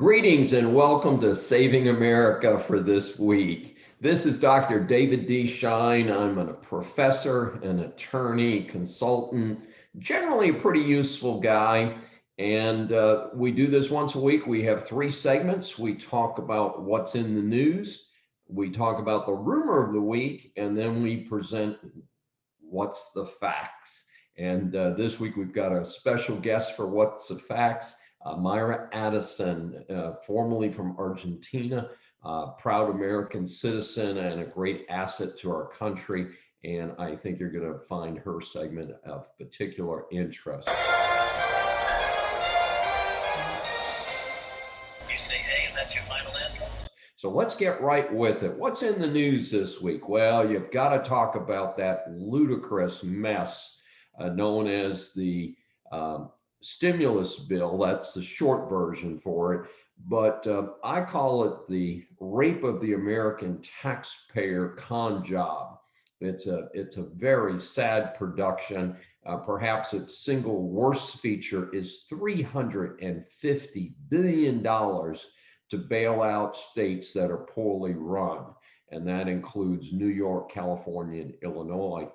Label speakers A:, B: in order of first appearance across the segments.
A: Greetings and welcome to Saving America for this week. This is Dr. David D. Shine. I'm a professor, an attorney, consultant, generally a pretty useful guy. And we do this once a week. We have three segments. We talk about what's in the news, we talk about the rumor of the week, and then we present what's the facts. And this week we've got a special guest for What's the Facts. Mayra Addison, formerly from Argentina, proud American citizen and a great asset to our country. And I think you're going to find her segment of particular interest.
B: You say, hey, and that's your final answer?
A: So let's get right with it. What's in the news this week? Well, you've got to talk about that ludicrous mess known as the stimulus bill. That's the short version for it. But I call it the rape of the American taxpayer con job. It's a very sad production. Perhaps its single worst feature is $350 billion to bail out states that are poorly run. And that includes New York, California, and Illinois.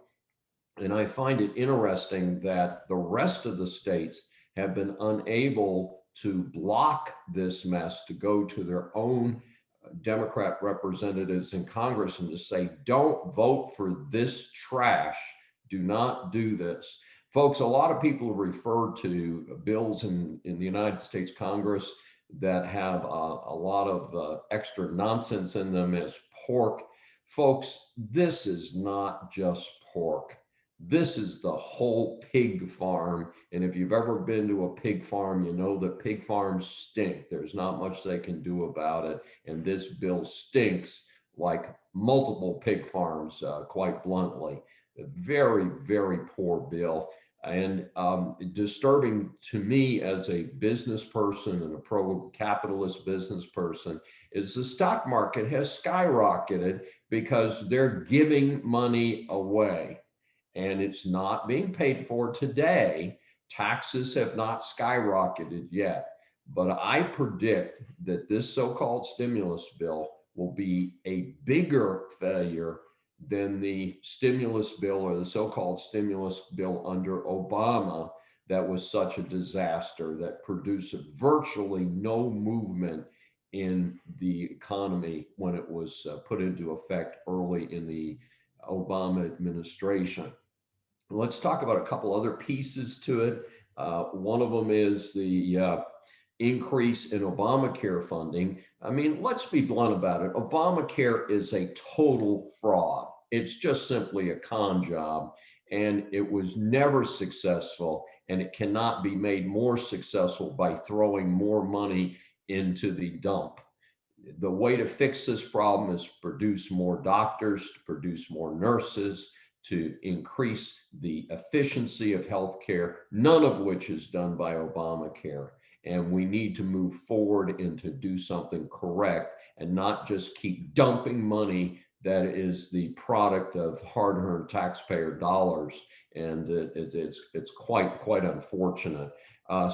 A: And I find it interesting that the rest of the states have been unable to block this mess, to go to their own Democrat representatives in Congress and to say, don't vote for this trash. Do not do this. Folks, a lot of people refer to bills in the United States Congress that have a lot of extra nonsense in them as pork. Folks, this is not just pork. This is the whole pig farm. And if you've ever been to a pig farm, you know that pig farms stink. There's not much they can do about it. And this bill stinks like multiple pig farms, quite bluntly. A very, very poor bill. And disturbing to me as a business person and a pro-capitalist business person is the stock market has skyrocketed because they're giving money away. And it's not being paid for today. Taxes have not skyrocketed yet. But I predict that this so-called stimulus bill will be a bigger failure than the stimulus bill or the so-called stimulus bill under Obama that was such a disaster that produced virtually no movement in the economy when it was put into effect early in the Obama administration. Let's talk about a couple other pieces to it. One of them is the increase in Obamacare funding. I mean, let's be blunt about it. Obamacare is a total fraud. It's just simply a con job, and it was never successful, and it cannot be made more successful by throwing more money into the dump. The way to fix this problem is to produce more doctors, to produce more nurses, to increase the efficiency of healthcare, none of which is done by Obamacare. And we need to move forward and to do something correct and not just keep dumping money that is the product of hard-earned taxpayer dollars. And it's quite unfortunate.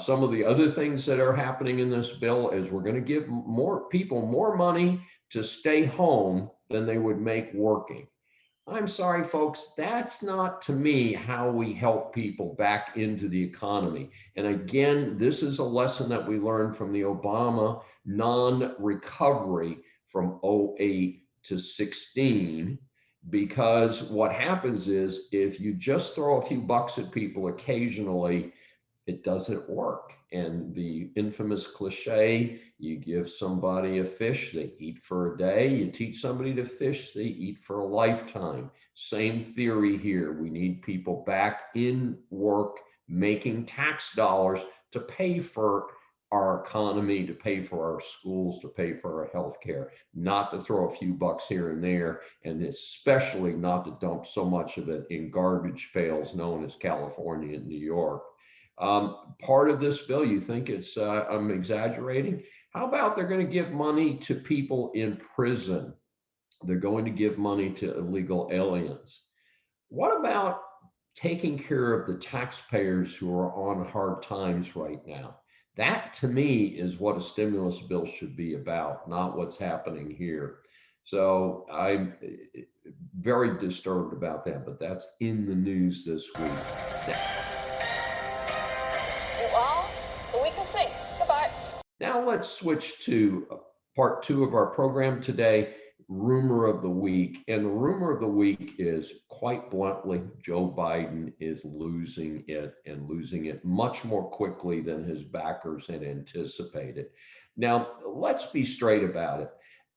A: Some of the other things that are happening in this bill is we're going to give more people more money to stay home than they would make working. I'm sorry, folks, that's not to me how we help people back into the economy. And again, this is a lesson that we learned from the Obama non-recovery from 08 to 16, because what happens is if you just throw a few bucks at people occasionally, it doesn't work. And the infamous cliche, you give somebody a fish, they eat for a day. You teach somebody to fish, they eat for a lifetime. Same theory here. We need people back in work, making tax dollars to pay for our economy, to pay for our schools, to pay for our healthcare, not to throw a few bucks here and there, and especially not to dump so much of it in garbage pails known as California and New York. Part of this bill, you think I'm exaggerating? How about they're going to give money to people in prison? They're going to give money to illegal aliens. What about taking care of the taxpayers who are on hard times right now? That to me is what a stimulus bill should be about, not what's happening here. So I'm very disturbed about that, but that's in the news this week.
B: Well, the weakest link. Goodbye.
A: Now let's switch to part two of our program today, rumor of the week. And the rumor of the week is, quite bluntly, Joe Biden is losing it, and losing it much more quickly than his backers had anticipated. Now, let's be straight about it.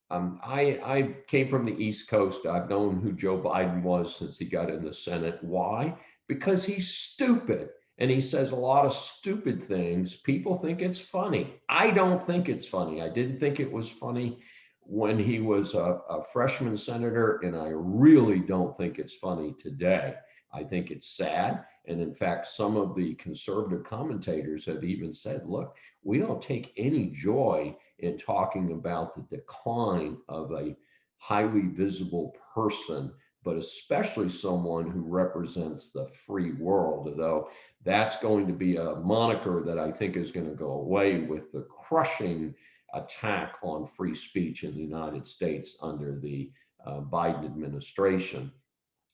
A: I came from the East Coast. I've known who Joe Biden was since he got in the Senate. Why? Because he's stupid and he says a lot of stupid things. People think it's funny. I don't think it's funny. I didn't think it was funny when he was a freshman senator, and I really don't think it's funny today. I think it's sad. And in fact, some of the conservative commentators have even said, look, we don't take any joy in talking about the decline of a highly visible person, but especially someone who represents the free world, although that's going to be a moniker that I think is going to go away with the crushing attack on free speech in the United States under the Biden administration.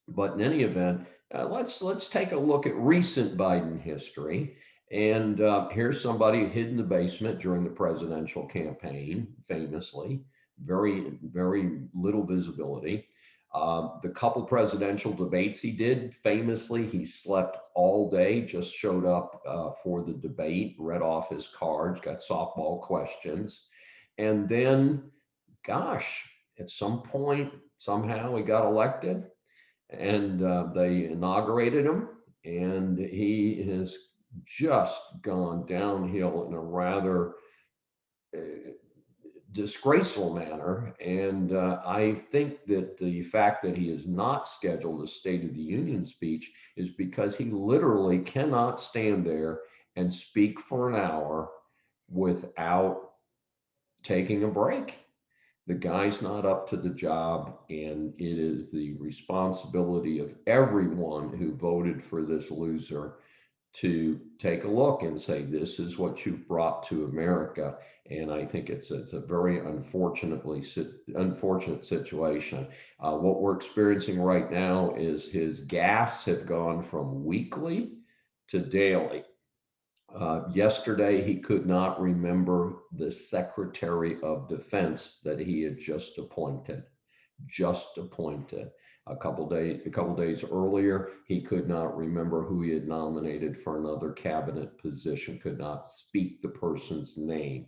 A: But in any event, let's take a look at recent Biden history. And here's somebody who hid in the basement during the presidential campaign, famously, very little visibility. The couple presidential debates he did, famously, he slept all day, just showed up for the debate, read off his cards, got softball questions. And then, gosh, at some point, somehow he got elected, and they inaugurated him, and he has just gone downhill in a rather uh, disgraceful manner. And I think that the fact that he is not scheduled a State of the Union speech is because he literally cannot stand there and speak for an hour without taking a break. The guy's not up to the job, and it is the responsibility of everyone who voted for this loser to take a look and say, this is what you've brought to America. And I think it's a very unfortunate situation. What we're experiencing right now is his gaffes have gone from weekly to daily. Yesterday, he could not remember the Secretary of Defense that he had just appointed. Just appointed. A couple days earlier, he could not remember who he had nominated for another cabinet position. Could not speak the person's name.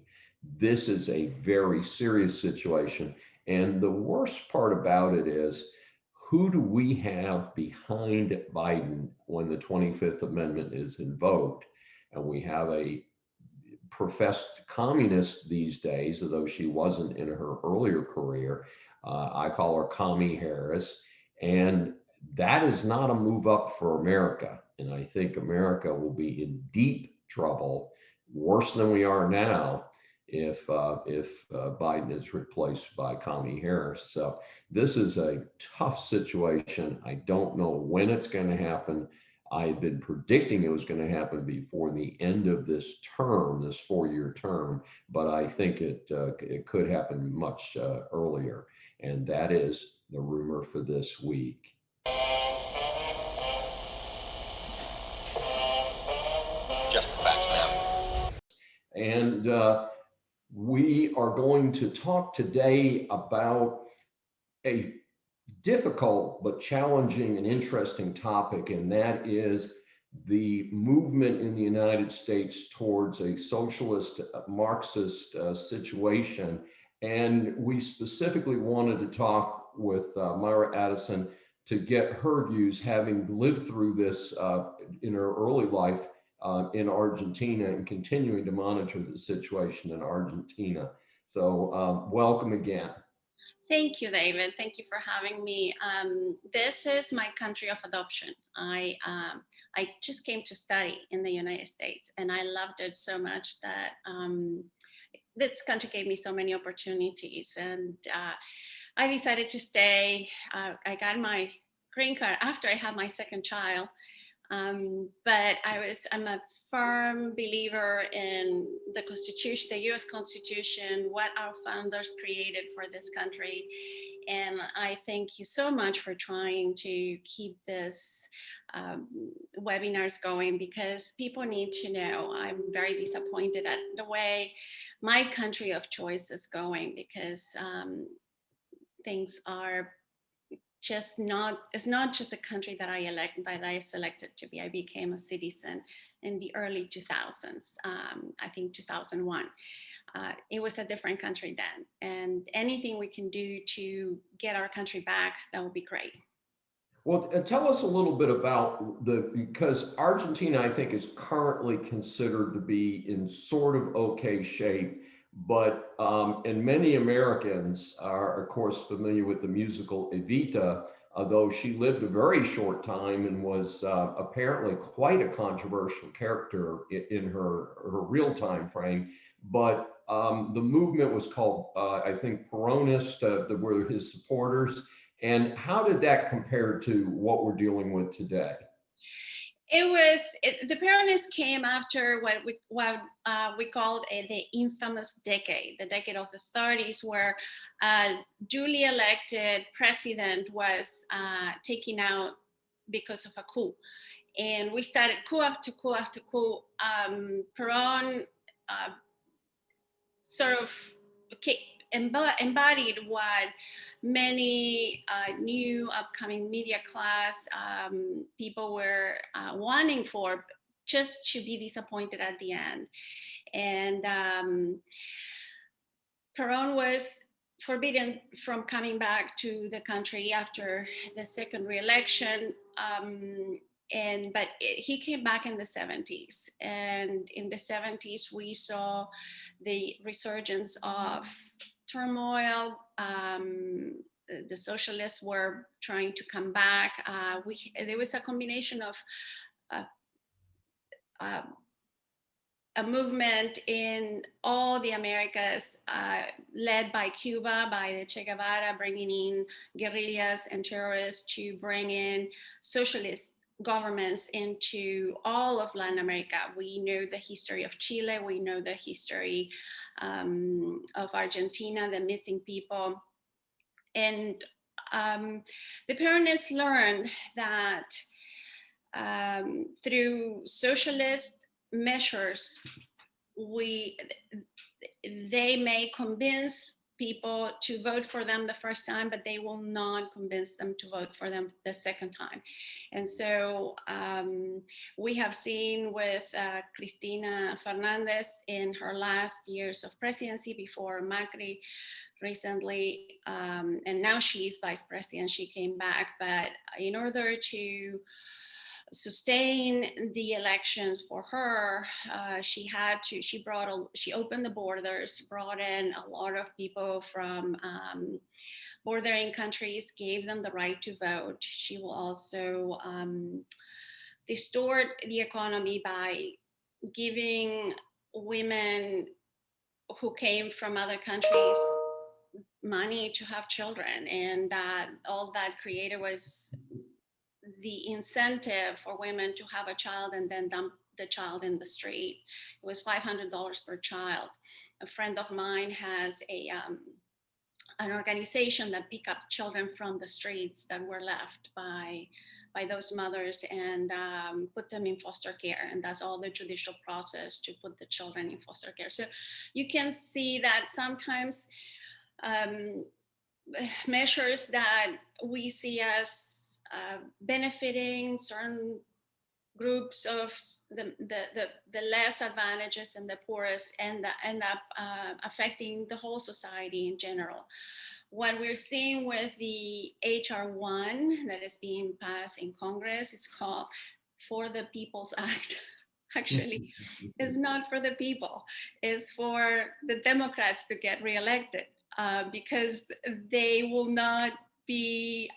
A: This is a very serious situation, and the worst part about it is, who do we have behind Biden when the 25th Amendment is invoked? And we have a professed communist these days, although she wasn't in her earlier career. I call her Commie Harris. And that is not a move up for America. And I think America will be in deep trouble, worse than we are now, if Biden is replaced by Commie Harris. So this is a tough situation. I don't know when it's going to happen. I had been predicting it was going to happen before the end of this term, this 4-year term, but I think it could happen much earlier. And that is the rumor for this week.
B: Just the facts, ma'am.
A: And we are going to talk today about a difficult but challenging and interesting topic, and that is the movement in the United States towards a socialist, Marxist situation. And we specifically wanted to talk with Mayra Addison to get her views, having lived through this in her early life in Argentina and continuing to monitor the situation in Argentina. So welcome again.
C: Thank you, David. Thank you for having me. This is my country of adoption. I just came to study in the United States, and I loved it so much that this country gave me so many opportunities, and I decided to stay. I got my green card after I had my second child. But I'm a firm believer in the Constitution, the US Constitution, what our founders created for this country. And I thank you so much for trying to keep this um, webinars going, because people need to know. I'm very disappointed at the way my country of choice is going, because things are just not, it's not just a country that I selected to be. I became a citizen in the early 2000s, I think 2001. It was a different country then, and anything we can do to get our country back, that would be great.
A: Well, tell us a little bit about because Argentina, I think, is currently considered to be in sort of okay shape, but and many Americans are, of course, familiar with the musical Evita, although she lived a very short time and was apparently quite a controversial character in her real time frame. But the movement was called, I think, Peronist, were his supporters. And how did that compare to what we're dealing with today?
C: The Pyramids came after what we called the infamous decade, the decade of the 30s, where a duly elected president was taken out because of a coup. And we started coup after coup after coup. Peron uh, sort of embodied what many new upcoming media class people were wanting for, just to be disappointed at the end. And Peron was forbidden from coming back to the country after the second re-election. He came back in the 70s, and in the 70s we saw the resurgence of turmoil. The socialists were trying to come back. There was a combination of uh, uh, a movement in all the Americas, led by Cuba, by the Che Guevara, bringing in guerrillas and terrorists to bring in socialist governments into all of Latin America. We know the history of Chile, we know the history of Argentina, the missing people. And the Peronists learned that through socialist measures, they may convince people to vote for them the first time, but they will not convince them to vote for them the second time. And so we have seen with Cristina Fernandez in her last years of presidency before Macri recently, and now she's vice president, she came back, but in order to sustain the elections for her, she opened the borders, brought in a lot of people from bordering countries, gave them the right to vote. She will also distort the economy by giving women who came from other countries money to have children, and all that created was the incentive for women to have a child and then dump the child in the street. It was $500 per child. A friend of mine has an organization that pick up children from the streets that were left by those mothers, and put them in foster care, and that's all the judicial process to put the children in foster care. So you can see that sometimes measures that we see as benefiting certain groups of the less advantages and the poorest end up affecting the whole society in general. What we're seeing with the HR 1 that is being passed in Congress is called For the People's Act. Actually, it's not for the people, it's for the Democrats to get reelected, because they will not be,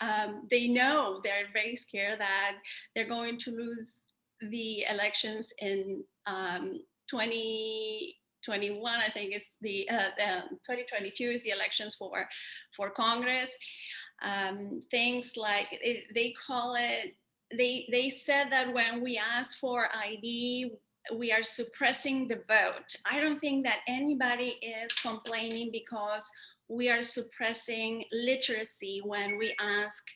C: they know, they're very scared that they're going to lose the elections in 2021. I think it's the 2022 is the elections for Congress. Things like they call it they said that when we ask for ID, we are suppressing the vote. I don't think that anybody is complaining because we are suppressing literacy when we ask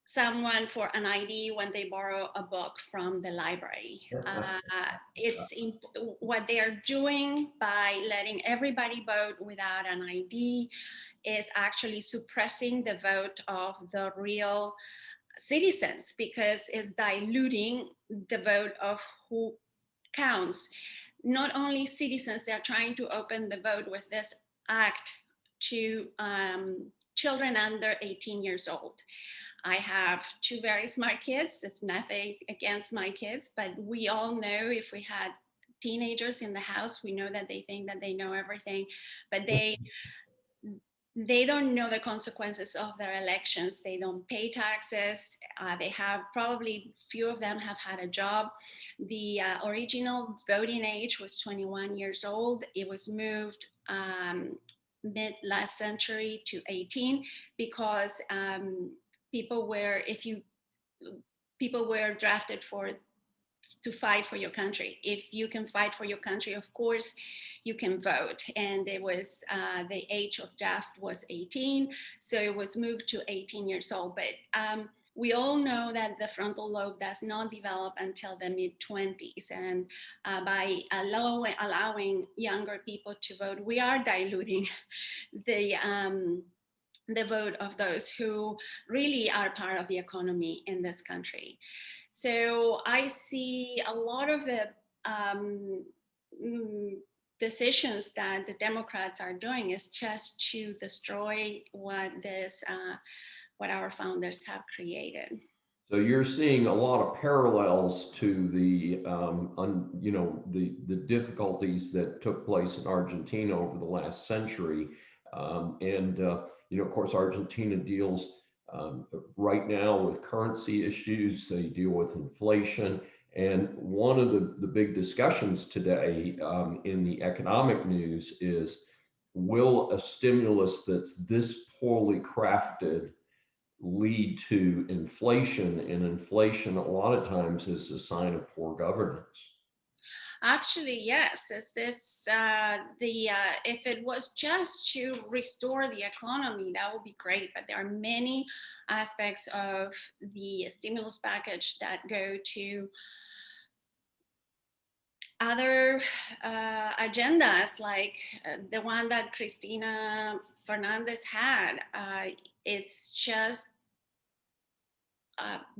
C: someone for an ID when they borrow a book from the library. What they are doing by letting everybody vote without an ID is actually suppressing the vote of the real citizens, because it's diluting the vote of who counts. Not only citizens, they're trying to open the vote with this act to children under 18 years old. I have two very smart kids. It's nothing against my kids, but we all know, if we had teenagers in the house, we know that they think that they know everything, but they don't know the consequences of their elections. They don't pay taxes. They have, probably few of them have had a job. The original voting age was 21 years old. It was moved mid last century to 18 because people were drafted to fight for your country. If you can fight for your country, of course, you can vote. And it was the age of draft was 18, so it was moved to 18 years old. But we all know that the frontal lobe does not develop until the mid-20s, and by allowing younger people to vote, we are diluting the vote of those who really are part of the economy in this country. So I see a lot of the decisions that the Democrats are doing is just to destroy what our founders have created.
A: So you're seeing a lot of parallels to the, the difficulties that took place in Argentina over the last century. Of course, Argentina deals right now with currency issues. They deal with inflation. And one of the big discussions today in the economic news is, will a stimulus that's this poorly crafted lead to inflation? And inflation a lot of times is a sign of poor governance.
C: Actually, yes. If it was just to restore the economy, that would be great. But there are many aspects of the stimulus package that go to other agendas, like the one that Cristina Fernandez had. It's just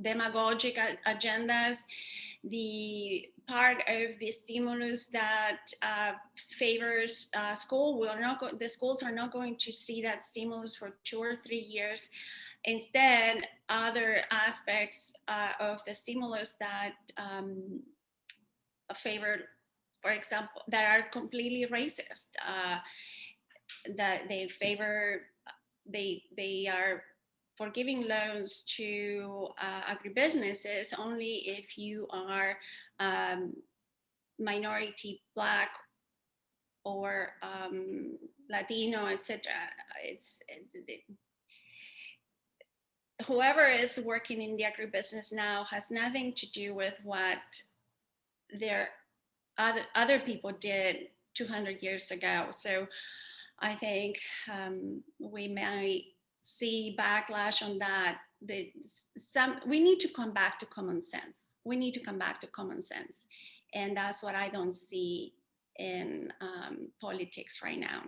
C: demagogic agendas. The part of the stimulus that favors school the schools are not going to see that stimulus for 2 or 3 years. Instead, other aspects of the stimulus that favored, for example, that are completely racist, that they are for giving loans to agribusinesses only if you are minority, Black, or Latino, etc. Whoever is working in the agribusiness now has nothing to do with what their other people did 200 years ago. So I think we might see backlash on that. We need to come back to common sense. And that's what I don't see in politics right now.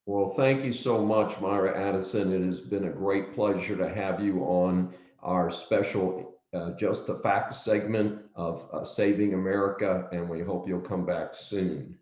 A: Well, thank you so much, Mayra Addison. It has been a great pleasure to have you on our special Just the Facts segment of Saving America, and we hope you'll come back soon.